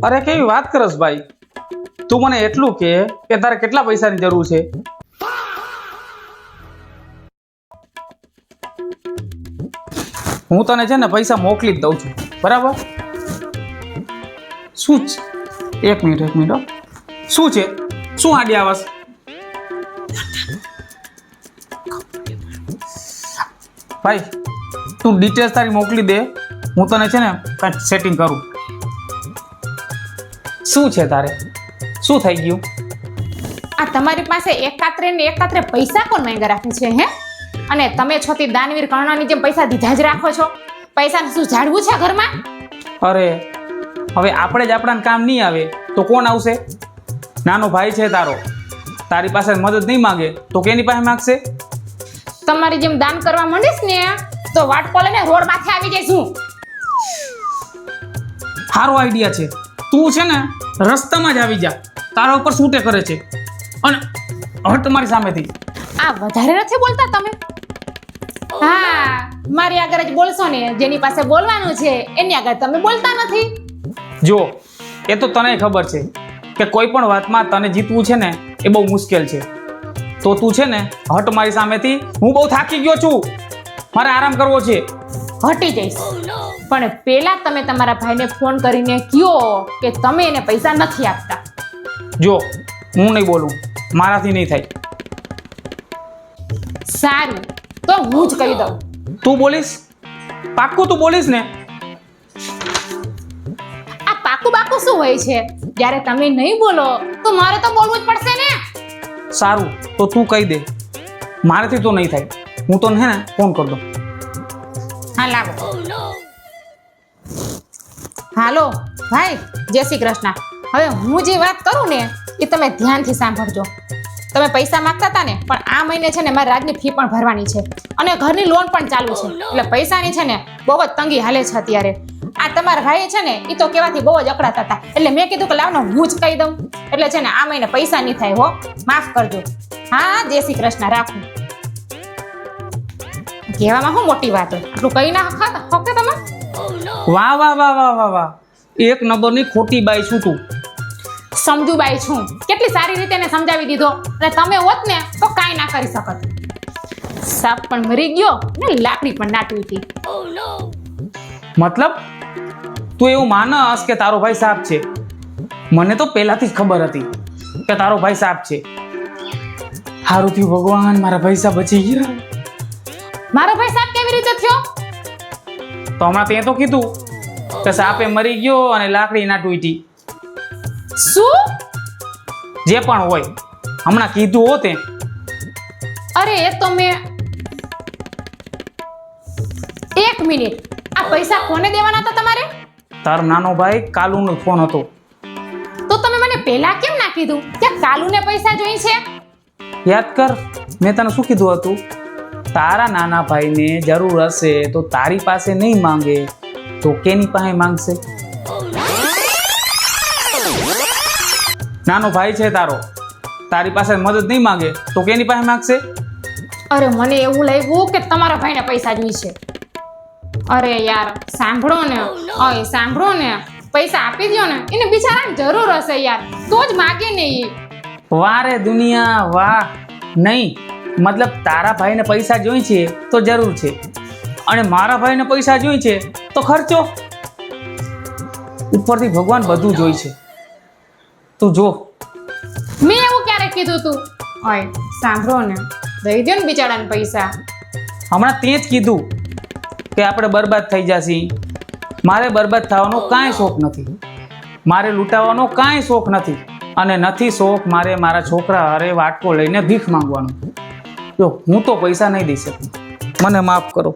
અરે કેવી વાત કરસ ભાઈ, તું મને એટલું કે તારે કેટલા પૈસાની જરૂર છે? હું તને છે ને પૈસા મોકલી જ દઉં છું, બરાબર? શું છે? એક મિનિટ હો. શું છે? શું આડી આવાસ? ભાઈ તું ડિટેલ્સ તારી મોકલી દે, હું તને છે ને કાંઈક સેટિંગ કરું. શું છે તારે? શું થઈ ગયું? આ તમારી પાસે એકાત્રે ને એકાત્રે પૈસા કોણ માંગ્યા રાખે છે હે? અને તમે છો તે દાનવીર કર્ણની જેમ પૈસા દીધા જ રાખો છો. પૈસાને શું ઝાડવું છે ઘરમાં? અરે હવે આપણે જ આપણાને કામ નહીં આવે તો કોણ આવશે? નાનો ભાઈ છે તારો, તારી પાસે મદદ નહીં માંગે તો કેની પાસે માંગશે? તમારી જેમ દાન કરવા માંડીશ ને તો વાટકો લઈને રોડ માથે આવી જઈશ હું. સારો આઈડિયા છે. તું છે ને રસ્તામાં જ આવી જા, તારા ઉપર શૂટે કરે છે અને હટ મારી સામેથી. આ વધારે નથી બોલતા તમે? હા, મારી આગળ જ બોલશો ને, જેની પાસે બોલવાનું છે એની આગળ તમે બોલતા નથી. જો એ તો તને ખબર છે કે કોઈ પણ વાતમાં તને જીતવું છે ને એ બહુ મુશ્કેલ છે. તો તું છે ને હટ મારી સામેથી. હું બહુ થાકી ગયો છું, મારે આરામ કરવો છે. હટી જઈશ, પણ પેલા તમે તમારા ભાઈને ફોન કરીને કહો કે તમે એને પૈસા નથી આપતા. જો હું નહીં બોલું, મારાથી નહીં થાય. સારું, તો હું જ કહી દઉં. તું બોલીશ? પાક્કું તું બોલીશ ને? આ પાકું બાકું શું હોય છે? જ્યારે તમે નહીં બોલો તો મારે તો બોલવું જ પડશે ને. સારું, તો તું કહી દે, મારાથી તો નહીં થાય. હું તો હે ને ફોન કરી દઉં. હા લાવો. હાલો ભાઈ, જય શ્રી કૃષ્ણ. હવે હું જે વાત કરું ને એ તમે ધ્યાનથી સાંભળજો. તમે પૈસા માંગતા હતા ને, પણ આ મહિને છે ને મારે રાજની ફી પણ ભરવાની છે અને ઘરની લોન પણ ચાલુ છે, એટલે પૈસાની છે ને બહુ જ તંગી હાલે છે અત્યારે. આ તમારા ભાઈ છે ને એ તો કહેવાથી બહુ જ અકળાતા હતા, એટલે મેં કીધું કે લાવનો હું જ કહી દઉં. એટલે છે ને આ મહિને પૈસા નહીં થાય હો, માફ કરજો. હા, જય શ્રી કૃષ્ણ, રાખું. કહેવામાં શું મોટી વાત હોય, આટલું કહી ના હકે તમે? વાહ વાહ વાહ વાહ વાહ વાહ, એક નંબરની ખોટી બાઈ છું તું. સમજુ બાઈ છું, કેટલી સારી રીતે એને સમજાવી દીધો, અને તમે હોત ને તો કાંઈ ના કરી શકત. સાપ પણ મરી ગયો ને લાકડી પણ ના તૂટી. મતલબ તું એવું માનસ કે તારો ભાઈ સાપ છે? મને તો પહેલાથી જ ખબર હતી કે તારો ભાઈ સાપ છે. હારું થયું ભગવાન, મારા પૈસા બચી ગયા. મારો ભાઈ સાપ કેવી રીતે થયો? તો હમણાં તે તો કીધું કે સાપે મરી ગયો અને લાકડી ના તૂટી. શું? જે પણ હોય, હમણાં કીધું હો તે. અરે એ તો મેં... એક મિનિટ, આ પૈસા કોને દેવાના હતા તમારે? તારો નાનો ભાઈ કાલુનો ફોન હતો. તો તમે મને પહેલા કેમ ના કીધું કે કાલુને પૈસા જોઈ છે? યાદ કર, મેં તને શું કીધું હતું? તારા નાના ભાઈને જરૂર હશે તો તારી પાસે નહીં માંગે તો કેની પાસે માંગશે? નાનો ભાઈ છે તારો, તારી પાસે મદદ નહીં માંગે તો કેની પાસે માંગશે? અરે મને એવું લાગ્યું કે તમારા ભાઈને પૈસા જોઈ છે. અરે યાર, સાંભળો ને, ઓય સાંભળો ને, પૈસા આપી દો ને, એને બિચારાને જરૂર હશે યાર, તો જ માગે ને એ. વાહ રે દુનિયા વાહ. નહીં, મતલબ તારા ભાઈને પૈસા જોઈ છે તો જરૂર છે, અને મારા ભાઈને પૈસા જોઈ છે તો ખર્ચો. ઉપરથી ભગવાન બધું જોઈ છે. તું જો. મેં એવું ક્યારે કીધું તું? ઓય સાંભળો ને, દઈ દો ને બિચારાને પૈસા. હમણાં તે જ કીધું કે આપણે બરબાદ થઈ જશી. મારે બરબાદ થવાનો કાંઈ શોખ નથી, મારે લૂંટાવાનો કાંઈ શોખ નથી, અને નથી શોખ મારે મારા છોકરા હારે વાટકો લઈને ભીખ માંગવાનો. જો હું તો પૈસા નહીં દઈ શકું, મને માફ કરો.